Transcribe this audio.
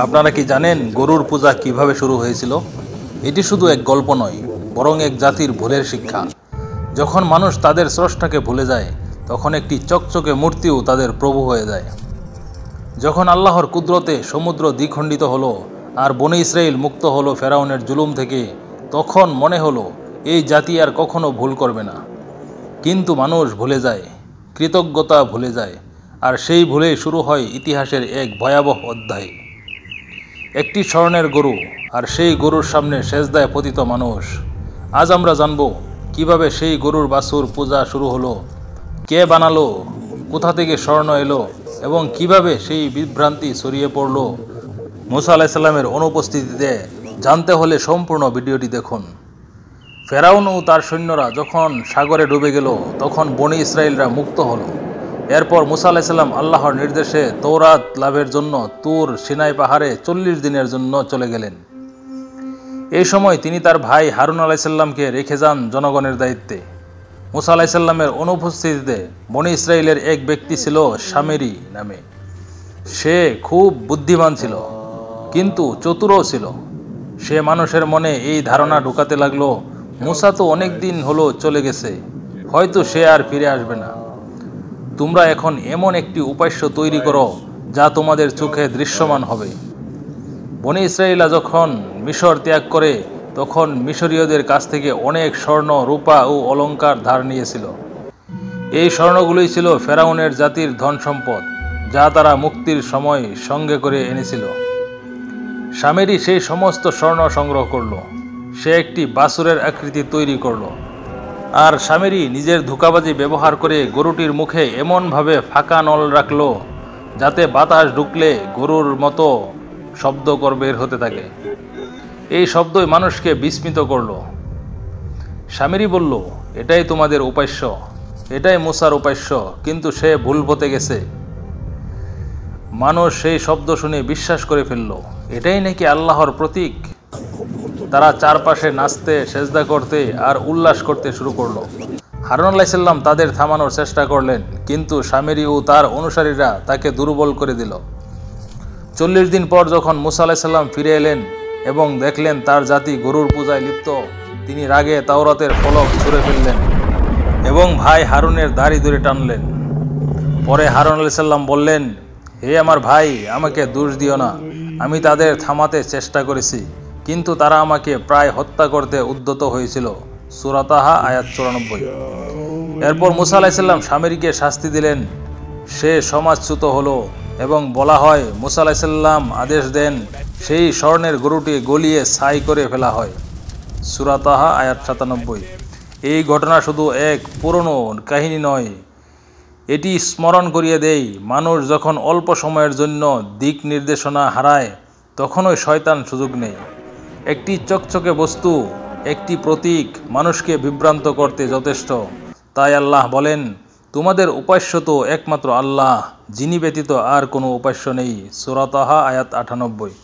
আপনারা কি জানেন গরুর পূজা কিভাবে শুরু হয়েছিল? এটি শুধু এক গল্প নয়, বরং এক জাতির ভুলের শিক্ষা। যখন মানুষ তাদের স্রষ্টাকে ভুলে যায়, তখন একটি চকচকে মূর্তিও তাদের প্রভু হয়ে যায়। যখন আল্লাহর কুদরতে সমুদ্র দ্বিখণ্ডিত হলো আর বনী ইসরাইল মুক্ত হলো ফেরাউনের জুলুম থেকে, তখন মনে হলো এই জাতি আর কখনো ভুল করবে না। কিন্তু মানুষ ভুলে যায়, কৃতজ্ঞতা ভুলে যায়, আর সেই ভুলেই শুরু হয় ইতিহাসের এক ভয়াবহ অধ্যায়। একটি স্বর্ণের গরু, আর সেই গরুর সামনে সেজদায় পতিত মানুষ। আজ আমরা জানব কিভাবে সেই গরুর বাছুর পূজা শুরু হলো, কে বানালো, কোথা থেকে স্বর্ণ এলো, এবং কিভাবে সেই বিভ্রান্তি ছড়িয়ে পড়ল মুসা আলাইহিস সালামের অনুপস্থিতিতে। জানতে হলে সম্পূর্ণ ভিডিওটি দেখুন। ফেরাউন ও তার সৈন্যরা যখন সাগরে ডুবে গেল, তখন বনী ইসরাইলরা মুক্ত হলো। এরপর মুসা আলাইহিস সালাম আল্লাহর নির্দেশে তৌরাত লাভের জন্য তুর সিনাই পাহাড়ে 40 দিনের জন্য চলে গেলেন। এই সময় তিনি তার ভাই হারুন আলাইহিস সালামকে রেখে যান জনগণের দায়িত্বে। মুসা আলাইহিস সালামের অনুপস্থিতিতে বনী ইসরাইলের এক ব্যক্তি ছিল শামেরি নামে। সে খুব বুদ্ধিমান ছিল, কিন্তু চতুরও ছিল। সে মানুষের মনে এই ধারণা ঢুকাতে লাগলো, মুসা তো অনেক দিন হলো চলে গেছে, হয়তো সে আর ফিরে আসবে না। তোমরা এখন এমন একটি উপাস্য তৈরি করো যা তোমাদের চোখে দৃশ্যমান হবে। বনী ইসরাইলা যখন মিশর ত্যাগ করে, তখন মিশরীয়দের কাছ থেকে অনেক স্বর্ণ, রূপা ও অলংকার ধার নিয়েছিল। এই স্বর্ণগুলোই ছিল ফেরাউনের জাতির ধন সম্পদ, যা তারা মুক্তির সময় সঙ্গে করে এনেছিল। শামেরি সেই সমস্ত স্বর্ণ সংগ্রহ করলো। সে একটি বাছুরের আকৃতি তৈরি করলো, আর শামেরি নিজের ধোঁকাবাজি ব্যবহার করে গরুটির মুখে এমনভাবে ফাঁকা নল রাখলো যাতে বাতাস ঢুকলে গরুর মতো শব্দ বের হতে থাকে। এই শব্দই মানুষকে বিস্মিত করলো। শামেরি বলল, এটাই তোমাদের উপাস্য, এটাই মুসার উপাস্য, কিন্তু সে ভুল পথে গেছে। মানুষ সেই শব্দ শুনে বিশ্বাস করে ফেলল, এটাই নাকি আল্লাহর প্রতীক। তারা চারপাশে নাচতে, সেজদা করতে আর উল্লাস করতে শুরু করলো। হারুন আলাইহিস সালাম তাদের থামানোর চেষ্টা করলেন, কিন্তু শামেরি ও তার অনুসারীরা তাকে দুর্বল করে দিল। 40 দিন পর যখন মুসা আলাইহিস সালাম ফিরে এলেন এবং দেখলেন তার জাতি গরুর পূজায় লিপ্ত, তিনি রাগে তাওরাতের ফলক ছুঁড়ে ফেললেন এবং ভাই হারুনের দাড়ি ধরে টানলেন। পরে হারুন আলাইহিস সালাম বললেন, হে আমার ভাই, আমাকে দোষ দিও না। আমি তাদের থামাতে চেষ্টা করেছি, কিন্তু তারা আমাকে প্রায় হত্যা করতে উদ্যত হয়েছিল। সূরা তাহা আয়াত 94। এরপর মুসা আলাইহিস সালাম শামেরিকে শাস্তি দিলেন। সে সমাজচ্যুত হলো এবং বলা হয় মুসা আলাইহিস সালাম আদেশ দেন সেই স্বর্ণের গরুটি গলিয়ে ছাই করে ফেলা হয়। সূরা তাহা আয়াত 97। এই ঘটনা শুধু এক পুরনো কাহিনী নয়, এটি স্মরণ করিয়ে দেয়, মানুষ যখন অল্প সময়ের জন্য দিক নির্দেশনা হারায়, তখনই শয়তান সুযোগ নেয়। একটি চকচকে বস্তু, একটি প্রতীক মানুষকে বিভ্রান্ত করতে যথেষ্ট। তাই আল্লাহ বলেন, তোমাদের উপাস্য তো একমাত্র আল্লাহ, যিনি ব্যতীত আর কোনো উপাস্য নেই। সূরা তাহা আয়াত 98।